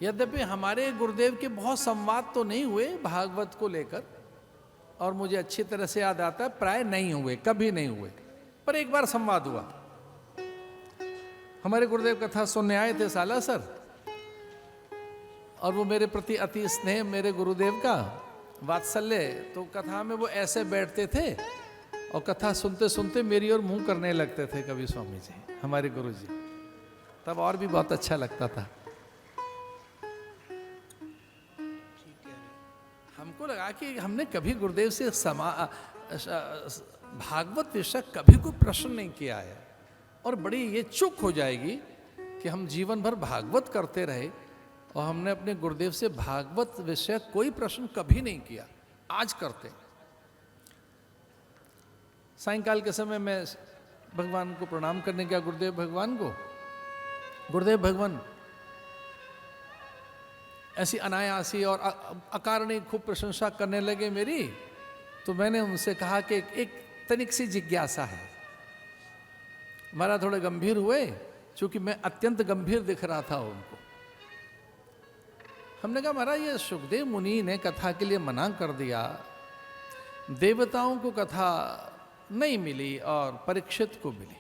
यद्यपि हमारे गुरुदेव के बहुत संवाद तो नहीं हुए भागवत को लेकर, और मुझे अच्छी तरह से याद आता है प्राय नहीं हुए, कभी नहीं हुए, पर एक बार संवाद हुआ। हमारे गुरुदेव कथा सुनने आए थे सालासर, और वो मेरे प्रति अति स्नेह, मेरे गुरुदेव का वात्सल्य, तो कथा में वो ऐसे बैठते थे और कथा सुनते सुनते मेरी ओर मुंह करने लगते थे कभी स्वामी जी, हमारे गुरु जी। तब और भी बहुत अच्छा लगता था। हमको लगा कि हमने कभी गुरुदेव से भागवत विषय कभी कोई प्रश्न नहीं किया है, और बड़ी ये चूक हो जाएगी कि हम जीवन भर भागवत करते रहे और हमने अपने गुरुदेव से भागवत विषय कोई प्रश्न कभी नहीं किया। आज करते। सायंकाल के समय मैं भगवान को प्रणाम करने गया, गुरुदेव भगवान को। गुरुदेव भगवान ऐसी अनायासी और अकारणिक खूब प्रशंसा करने लगे मेरी, तो मैंने उनसे कहा कि एक तनिक सी जिज्ञासा है। महाराज थोड़े गंभीर हुए, क्योंकि मैं अत्यंत गंभीर दिख रहा था उनको। हमने कहा महाराज ये सुखदेव मुनि ने कथा के लिए मना कर दिया, देवताओं को कथा नहीं मिली और परीक्षित को मिली।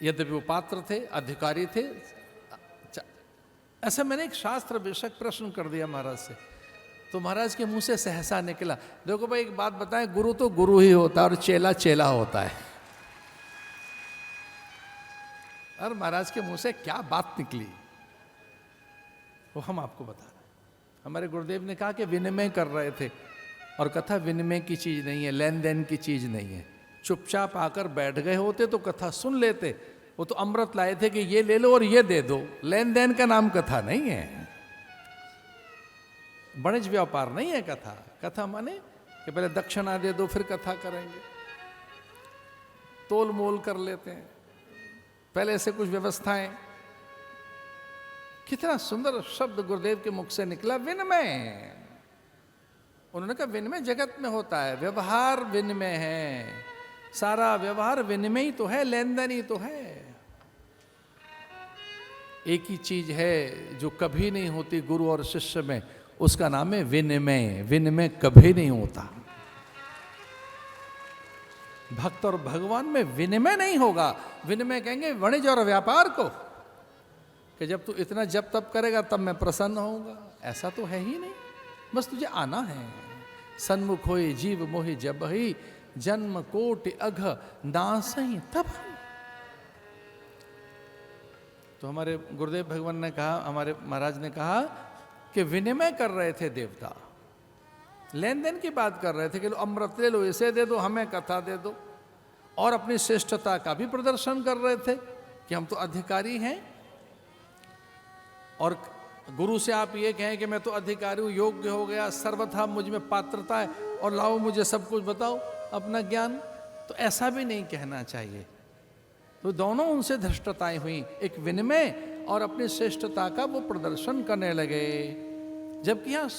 यद्यपि वो पात्र थे, अधिकारी थे, ऐसा मैंने एक शास्त्र विषयक प्रश्न कर दिया महाराज से। तो महाराज के मुंह से सहसा निकला, देखो भाई एक बात बताएं, गुरु तो गुरु ही होता है और चेला चेला होता है। और महाराज के मुंह से क्या बात निकली वो हम आपको बता रहे हैं। हमारे गुरुदेव ने कहा कि विनिमय कर रहे थे, और कथा विनिमय की चीज नहीं है, लेन देन की चीज नहीं है। चुपचाप आकर बैठ गए होते तो कथा सुन लेते। वो तो अमृत लाए थे कि ये ले लो और ये दे दो, लेन देन का नाम कथा नहीं है, वाणिज्य व्यापार नहीं है कथा। कथा माने कि पहले दक्षिणा दे दो फिर कथा करेंगे, तोल मोल कर लेते हैं, पहले से कुछ व्यवस्थाएं। कितना सुंदर शब्द गुरुदेव के मुख से निकला, विनिमय। उन्होंने कहा विनिमय जगत में होता है, व्यवहार विनिमय है, सारा व्यवहार विनिमय ही तो है, लेन देन ही तो है। एक ही चीज है जो कभी नहीं होती गुरु और शिष्य में, उसका नाम है विनिमय। विनिमय कभी नहीं होता। भक्त और भगवान में विनिमय नहीं होगा। विनिमय कहेंगे वाणिज्य और व्यापार को, कि जब तू इतना जप तप करेगा तब मैं प्रसन्न होऊंगा। ऐसा तो है ही नहीं, बस तुझे आना है। सन्मुख होए जीव मोहि जब ही, जन्म कोटि अघ नासहि तब। तो हमारे गुरुदेव भगवान ने कहा, हमारे महाराज ने कहा कि विनिमय कर रहे थे देवता, लेन देन की बात कर रहे थे कि लो अमृत ले लो, इसे दे दो, हमें कथा दे दो, और अपनी श्रेष्ठता का भी प्रदर्शन कर रहे थे कि हम तो अधिकारी हैं। और गुरु से आप ये कहें कि मैं तो अधिकारी हूँ, योग्य हो गया, सर्वथा मुझ में पात्रता है, और लाओ मुझे सब कुछ बताओ अपना ज्ञान, तो ऐसा भी नहीं कहना चाहिए। तो दोनों उनसे धृष्टताएं हुई, एक विनिमय और अपनी श्रेष्ठता का वो प्रदर्शन करने लगे। जबकि यहाँ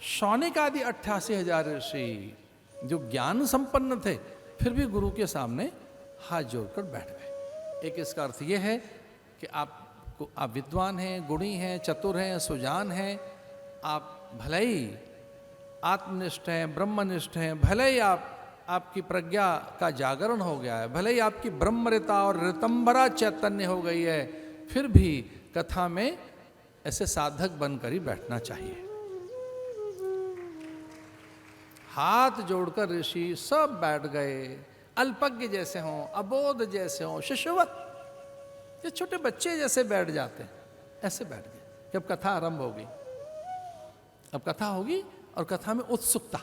शौनिक आदि 88,000 ऋषि जो ज्ञान संपन्न थे, फिर भी गुरु के सामने हाथ जोड़कर बैठ गए। एक इसका अर्थ यह है कि आप विद्वान हैं, गुणी हैं, चतुर हैं, सुजान हैं, आप भले ही आत्मनिष्ठ हैं, ब्रह्मनिष्ठ हैं, भले ही आपकी प्रज्ञा का जागरण हो गया है, भले ही आपकी ब्रह्मरिता और ऋतंबरा चैतन्य हो गई है, फिर भी कथा में ऐसे साधक बनकर ही बैठना चाहिए। हाथ जोड़कर ऋषि सब बैठ गए, अल्पज्ञ जैसे हों, अबोध जैसे हों, शिशुवत, ये छोटे बच्चे जैसे बैठ जाते हैं, ऐसे बैठ गए। जब कथा आरंभ होगी, अब कथा होगी और कथा में उत्सुकता,